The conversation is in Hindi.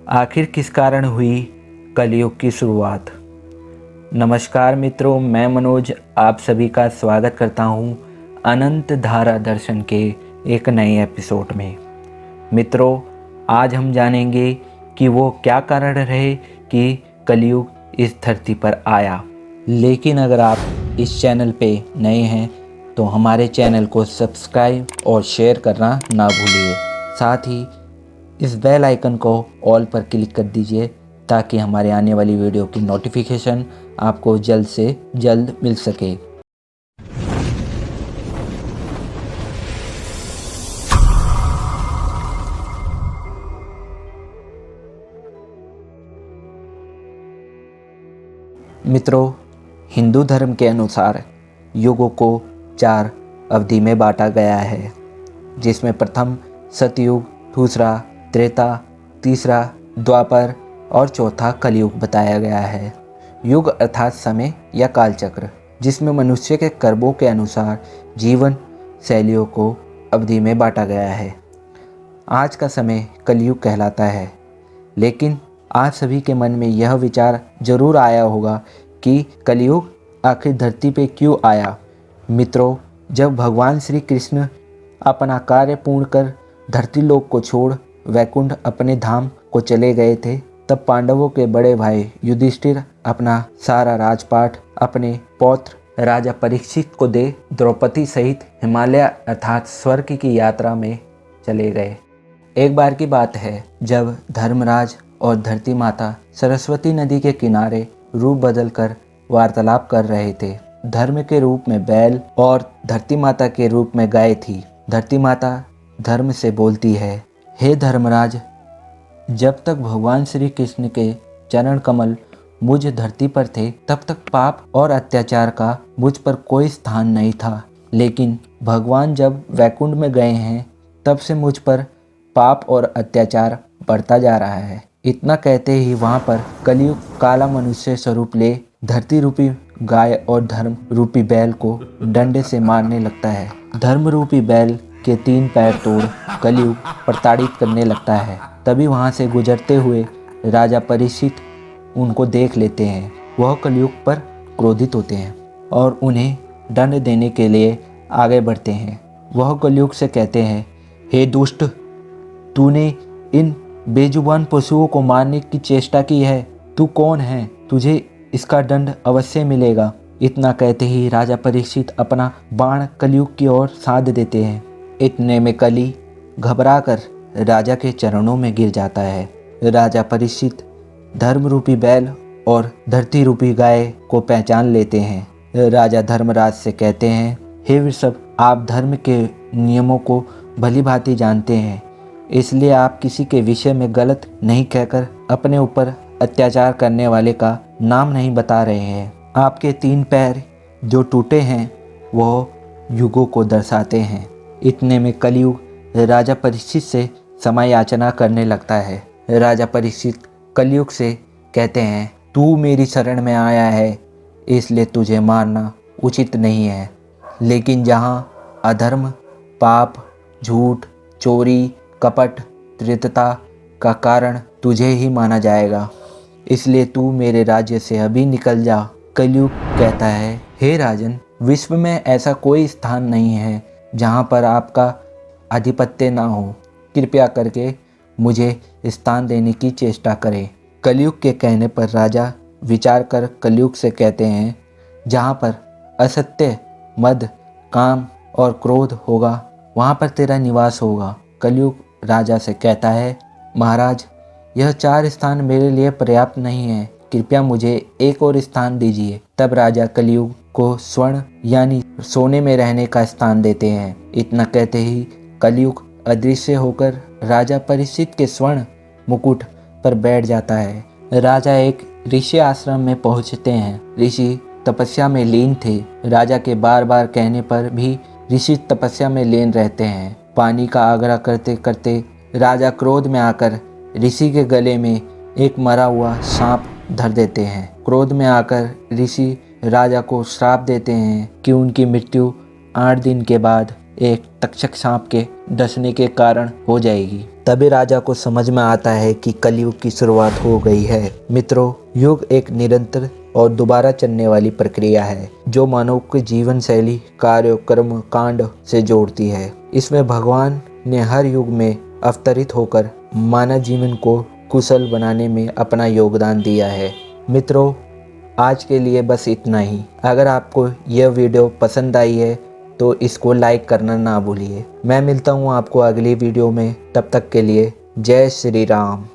आखिर किस कारण हुई कलयुग की शुरुआत। नमस्कार मित्रों, मैं मनोज आप सभी का स्वागत करता हूं अनंत धारा दर्शन के एक नए एपिसोड में। मित्रों, आज हम जानेंगे कि वो क्या कारण रहे कि कलयुग इस धरती पर आया। लेकिन अगर आप इस चैनल पे नए हैं तो हमारे चैनल को सब्सक्राइब और शेयर करना ना भूलिए। साथ ही इस बेल आइकन को ऑल पर क्लिक कर दीजिए ताकि हमारे आने वाली वीडियो की नोटिफिकेशन आपको जल्द से जल्द मिल सके। मित्रों, हिंदू धर्म के अनुसार युगों को 4 अवधि में बांटा गया है, जिसमें प्रथम सतयुग, दूसरा त्रेता, तीसरा द्वापर और चौथा कलयुग बताया गया है। युग अर्थात समय या कालचक्र, जिसमें मनुष्य के कर्मों के अनुसार जीवन शैलियों को अवधि में बांटा गया है। आज का समय कलयुग कहलाता है। लेकिन आप सभी के मन में यह विचार जरूर आया होगा कि कलयुग आखिर धरती पे क्यों आया। मित्रों, जब भगवान श्री कृष्ण अपना कार्य पूर्ण कर धरती लोक को छोड़ वैकुंठ अपने धाम को चले गए थे, तब पांडवों के बड़े भाई युधिष्ठिर अपना सारा राजपाट अपने पौत्र राजा परीक्षित को दे द्रौपदी सहित हिमालय अर्थात स्वर्ग की यात्रा में चले गए। एक बार की बात है, जब धर्मराज और धरती माता सरस्वती नदी के किनारे रूप बदलकर वार्तालाप कर रहे थे। धर्म के रूप में बैल और धरती माता के रूप में गाय थी। धरती माता धर्म से बोलती है, हे धर्मराज, जब तक भगवान श्री कृष्ण के चरण कमल मुझ धरती पर थे तब तक पाप और अत्याचार का मुझ पर कोई स्थान नहीं था। लेकिन भगवान जब वैकुंठ में गए हैं तब से मुझ पर पाप और अत्याचार बढ़ता जा रहा है। इतना कहते ही वहाँ पर कलयुग काला मनुष्य स्वरूप ले धरती रूपी गाय और धर्म रूपी बैल को डंडे से मारने लगता है। धर्म रूपी बैल के 3 पैर तोड़ कलयुग प्रताड़ित करने लगता है। तभी वहाँ से गुजरते हुए राजा परीक्षित उनको देख लेते हैं। वह कलयुग पर क्रोधित होते हैं और उन्हें दंड देने के लिए आगे बढ़ते हैं। वह कलयुग से कहते हैं, हे दुष्ट, तूने इन बेजुबान पशुओं को मारने की चेष्टा की है। तू कौन है? तुझे इसका दंड अवश्य मिलेगा। इतना कहते ही राजा परीक्षित अपना बाण कलयुग की ओर साध देते हैं। इतने में कली घबराकर राजा के चरणों में गिर जाता है। राजा परीक्षित धर्म रूपी बैल और धरती रूपी गाय को पहचान लेते हैं। राजा धर्मराज से कहते हैं, हे वृषभ, आप धर्म के नियमों को भली भांति जानते हैं, इसलिए आप किसी के विषय में गलत नहीं कहकर अपने ऊपर अत्याचार करने वाले का नाम नहीं बता रहे हैं। आपके 3 पैर जो टूटे हैं वो युगों को दर्शाते हैं। इतने में कलयुग राजा परीक्षित से समय याचना करने लगता है। राजा परीक्षित कलयुग से कहते हैं, तू मेरी शरण में आया है, इसलिए तुझे मारना उचित नहीं है। लेकिन जहाँ अधर्म, पाप, झूठ, चोरी, कपट, त्रितता का कारण तुझे ही माना जाएगा, इसलिए तू मेरे राज्य से अभी निकल जा। कलयुग कहता है, हे राजन, विश्व में ऐसा कोई स्थान नहीं है जहाँ पर आपका आधिपत्य ना हो। कृपया करके मुझे स्थान देने की चेष्टा करें। कलयुग के कहने पर राजा विचार कर कलयुग से कहते हैं, जहाँ पर असत्य, मद, काम और क्रोध होगा वहाँ पर तेरा निवास होगा। कलयुग राजा से कहता है, महाराज, यह 4 स्थान मेरे लिए पर्याप्त नहीं है, कृपया मुझे एक और स्थान दीजिए। तब राजा कलयुग को स्वर्ण यानी सोने में रहने का स्थान देते हैं। इतना कहते ही कलयुग अदृश्य होकर राजा परीक्षित के स्वर्ण मुकुट पर बैठ जाता है। राजा एक ऋषि आश्रम में पहुंचते हैं। ऋषि तपस्या में लीन थे। राजा के बार बार कहने पर भी ऋषि तपस्या में लीन रहते हैं। पानी का आग्रह करते करते राजा क्रोध में आकर ऋषि के गले में एक मरा हुआ सांप धर देते हैं। क्रोध में आकर ऋषि राजा को श्राप देते हैं कि उनकी मृत्यु 8 दिन के बाद एक तक्षक सांप के डसने के कारण हो जाएगी। तभी राजा को समझ में आता है कि कलयुग की शुरुआत हो गई है। मित्रों, युग एक निरंतर और दोबारा चलने वाली प्रक्रिया है जो मानव की जीवन शैली, कार्य, कर्म कांड से जोड़ती है। इसमें भगवान ने हर युग में अवतरित होकर मानव जीवन को कुशल बनाने में अपना योगदान दिया है। मित्रों, आज के लिए बस इतना ही। अगर आपको यह वीडियो पसंद आई है तो इसको लाइक करना ना भूलिए। मैं मिलता हूँ आपको अगली वीडियो में, तब तक के लिए जय श्री राम।